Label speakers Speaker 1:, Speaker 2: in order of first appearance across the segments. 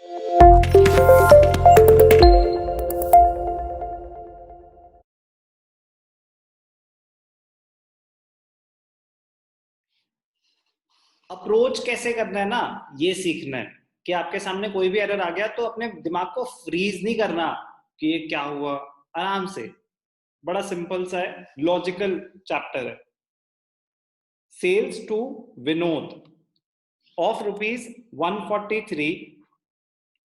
Speaker 1: Approach कैसे करना है ना, ये सीखना है कि आपके सामने कोई भी एरर आ गया तो अपने दिमाग को फ्रीज नहीं करना कि ये क्या हुआ। आराम से, बड़ा सिंपल सा है, लॉजिकल चैप्टर है। Sales to Vinod of ₹143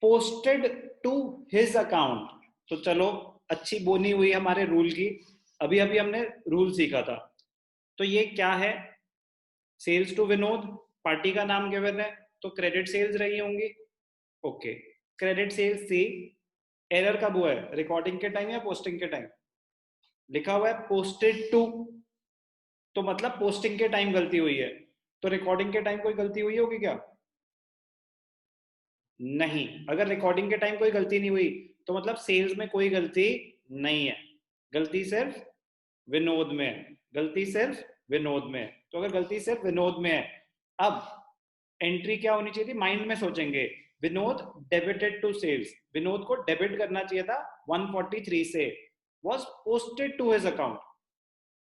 Speaker 1: posted to his account. तो चलो, अच्छी बोनी हुई हमारे रूल की। अभी अभी हमने रूल सीखा था। तो ये क्या है? सेल्स टू विनोद, पार्टी का नाम गिवन है तो क्रेडिट सेल्स रही होंगी। ओके, क्रेडिट सेल्स सी। एरर कब हुआ है, रिकॉर्डिंग के टाइम या पोस्टिंग के टाइम? लिखा हुआ है पोस्टेड टू, तो मतलब पोस्टिंग के टाइम गलती हुई है। तो रिकॉर्डिंग के टाइम कोई गलती हुई होगी क्या? नहीं। अगर रिकॉर्डिंग के टाइम कोई गलती नहीं हुई तो मतलब सेल्स में कोई गलती नहीं है। गलती सिर्फ विनोद में है। गलती सिर्फ विनोद में है। तो अगर गलती सिर्फ विनोद में है, अब एंट्री क्या होनी चाहिए थी? माइंड में सोचेंगे, Vinod debited to sales. Vinod को डेबिट करना चाहिए था 143 से, was posted to his account.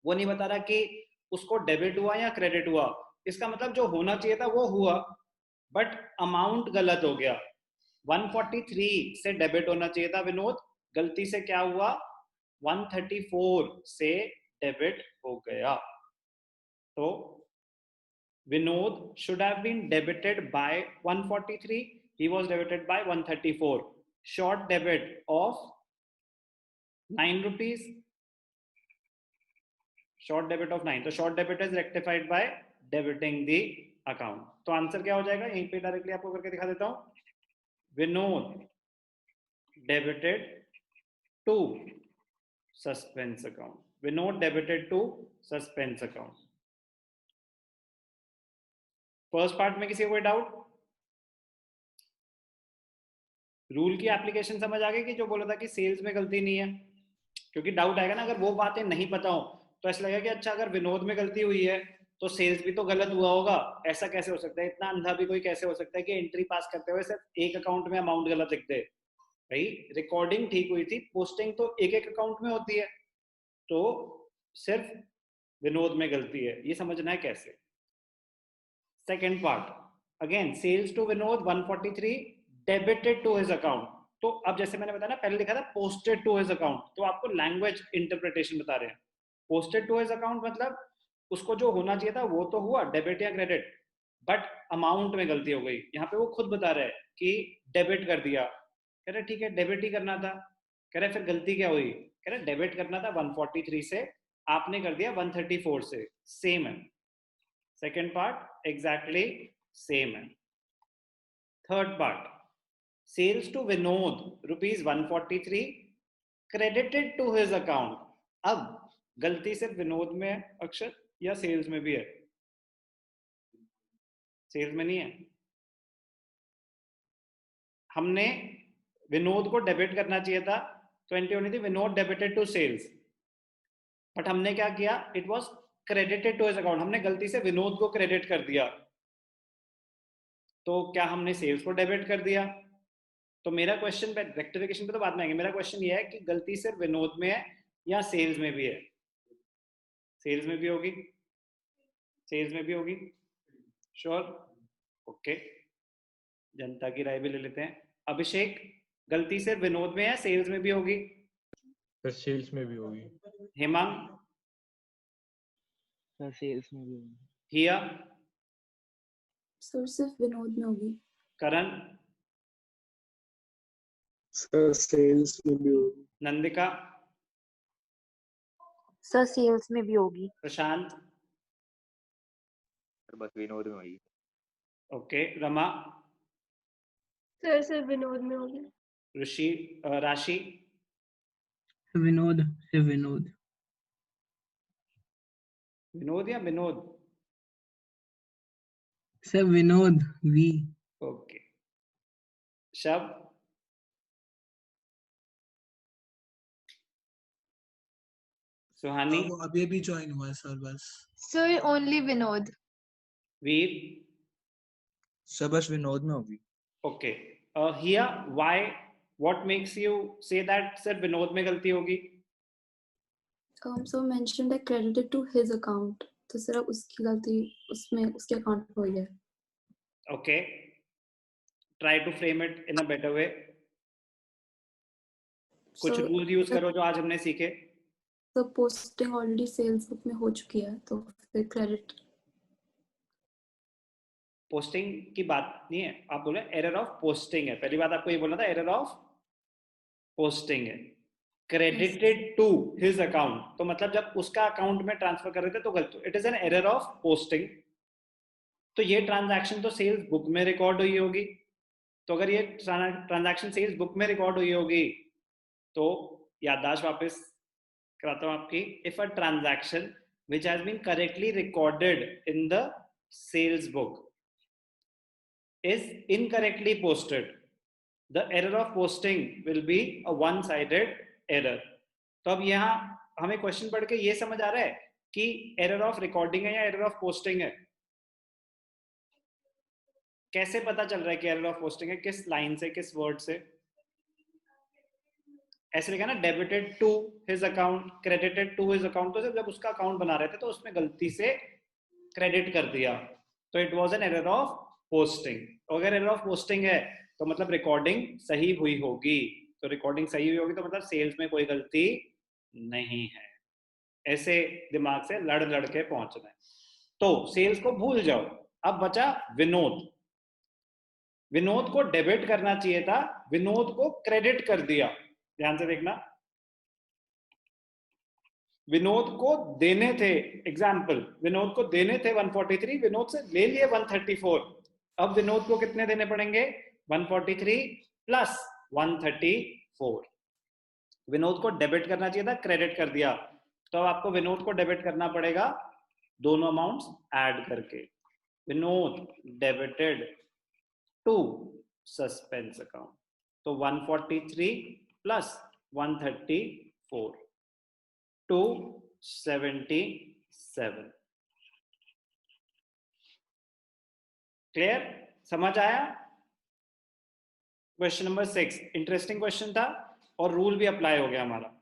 Speaker 1: वो नहीं बता रहा कि उसको डेबिट हुआ या क्रेडिट हुआ। इसका मतलब जो होना चाहिए था वो हुआ, बट अमाउंट गलत हो गया। 143 से डेबिट होना चाहिए था विनोद, गलती से क्या हुआ? 134 से डेबिट हो गया। तो Vinod should have been debited by 143, he was debited by 134, short debit of ₹9, short debit of 9। तो short debit is rectified by debiting the account। तो आंसर क्या हो जाएगा? यहीं पे डायरेक्टली आपको करके दिखा देता हूं। Vinod debited to suspense account. Vinod debited to suspense account. First part में किसी को कोई डाउट? रूल की एप्लीकेशन समझ आ गई कि जो बोला था कि सेल्स में गलती नहीं है? क्योंकि डाउट आएगा ना, अगर वो बातें नहीं पता हो तो ऐसा लगेगा कि अच्छा, अगर विनोद में गलती हुई है तो सेल्स भी तो गलत हुआ होगा। ऐसा कैसे हो सकता है? इतना अंधा भी कोई कैसे हो सकता है कि एंट्री पास करते हुए सिर्फ एक अकाउंट में अमाउंट गलत लिख दे? भाई, रिकॉर्डिंग ठीक हुई थी, पोस्टिंग तो एक एक अकाउंट में होती है। तो सिर्फ विनोद में गलती है, ये समझना है कैसे। Second part, again sales to Vinod 143 debited to his account. तो अब जैसे मैंने बताया ना, पहले लिखा था पोस्टेड टू हिज अकाउंट, तो आपको लैंग्वेज इंटरप्रिटेशन बता रहे हैं। पोस्टेड टू हिज अकाउंट मतलब उसको जो होना चाहिए था वो तो हुआ, डेबिट या क्रेडिट, बट अमाउंट में गलती हो गई। यहाँ पे वो खुद बता रहे हैं कि डेबिट कर दिया। कह रहे ठीक है, डेबिट ही करना था। कह रहे फिर गलती क्या हुई? कह रहे डेबिट करना था 143 से, आपने कर दिया 134 से। सेम है। सेकेंड पार्ट एग्जैक्टली सेम है। Third part, sales to Vinod ₹143 credited to his account. अब गलती सिर्फ विनोद में है अक्षर, या सेल्स में भी है? सेल्स में नहीं है। हमने विनोद को डेबिट करना चाहिए था, तो एंट्री होनी थी Vinod debited to sales, but हमने क्या किया? It was credited to his account. हमने गलती से विनोद को क्रेडिट कर दिया, तो क्या हमने सेल्स को डेबिट कर दिया? तो मेरा क्वेश्चन पे, रेक्टिफिकेशन पे तो बाद में आएंगे, मेरा क्वेश्चन ये है कि गलती सिर्फ विनोद में है या सेल्स में भी है? सेल्स में भी होगी, सेल्स में भी होगी। श्योर? ओके, जनता की राय भी ले लेते हैं। अभिषेक, गलती सिर्फ विनोद में है, सेल्स में भी होगी?
Speaker 2: सर सेल्स में भी होगी।
Speaker 1: हेमांग?
Speaker 3: सर सेल्स में भी होगी।
Speaker 1: हिया?
Speaker 4: सर सिर्फ विनोद में होगी।
Speaker 1: करण?
Speaker 5: सर सेल्स में भी होगी।
Speaker 1: नंदिका?
Speaker 6: सर सेल्स में भी होगी।
Speaker 1: प्रशांत?
Speaker 7: सर बस विनोद में होगी।
Speaker 1: ओके, रमा?
Speaker 8: सर सिर्फ विनोद में होगी।
Speaker 1: ऋषि, राशि?
Speaker 9: विनोद से विनोद।
Speaker 1: विनोद या Vinod?
Speaker 9: Sir Vinod, V.
Speaker 1: Okay. शब? सुहानी?
Speaker 10: वो अभी अभी ज्वाइन हुआ है सर बस।
Speaker 8: Sir only Vinod.
Speaker 1: Veer?
Speaker 3: Sir बस विनोद में होगी।
Speaker 1: Okay, here why, what makes you say that sir Vinod में गलती होगी?
Speaker 4: So mentioned that credited to his account. तो सिर्फ उसकी गलती उसमें उसके अकाउंट में हुई है.
Speaker 1: Okay, try to frame it in a better way. कुछ
Speaker 4: So
Speaker 1: रूल यूज करो जो आज हमने सीखे.
Speaker 4: तो पोस्टिंग ऑलरेडी सेल्स बुक में हो चुकी है तो फिर क्रेडिट.
Speaker 1: पोस्टिंग की बात नहीं है, आप बोले एरर ऑफ पोस्टिंग है. पहली बात आपको ये बोलना था एरर ऑफ पोस्टिंग है. क्रेडिटेड टू हिज अकाउंट, तो मतलब जब उसका अकाउंट में ट्रांसफर कर रहे थे तो गलत. It is an error of posting. तो ये ट्रांजैक्शन तो सेल्स बुक में रिकॉर्ड हुई होगी. तो अगर ये ट्रांजैक्शन सेल्स बुक में रिकॉर्ड हुई होगी तो याददाश्त वापस कराता हूं आपकी. If a transaction which has been correctly recorded in the sales book is incorrectly posted, the error of posting will be a one-sided error. तो अब यहाँ हमें क्वेश्चन पढ़ के ये समझ आ रहा है कि एरर ऑफ रिकॉर्डिंग है या एरर ऑफ पोस्टिंग है. कैसे पता चल रहा है कि एरर ऑफ पोस्टिंग है? किस लाइन से, किस वर्ड से? ऐसे लिखा ना, debited to his account, credited to his account. तो जब उसका अकाउंट बना रहे थे तो उसमें गलती से क्रेडिट कर दिया, तो it was an error of posting. अगर एरर ऑफ पोस्टिंग है तो मतलब रिकॉर्डिंग सही हुई होगी. तो रिकॉर्डिंग सही हुई होगी तो मतलब सेल्स में कोई गलती नहीं है. ऐसे दिमाग से लड़ लड़ के पहुंचना है. तो सेल्स को भूल जाओ. अब बचा विनोद. विनोद को डेबिट करना चाहिए था, विनोद को क्रेडिट कर दिया. ध्यान से देखना, विनोद को देने थे, एग्जाम्पल विनोद को देने थे 143, विनोद से ले लिए 134. अब विनोद को कितने देने पड़ेंगे? 143 प्लस 134. विनोद को डेबिट करना चाहिए था, क्रेडिट कर दिया. तो अब आपको विनोद को डेबिट करना पड़ेगा दोनों अमाउंट्स ऐड करके. Vinod debited to suspense account, तो 143 प्लस 134 277. क्लियर? समझ आया? क्वेश्चन नंबर 6 इंटरेस्टिंग क्वेश्चन था और रूल भी अप्लाई हो गया हमारा.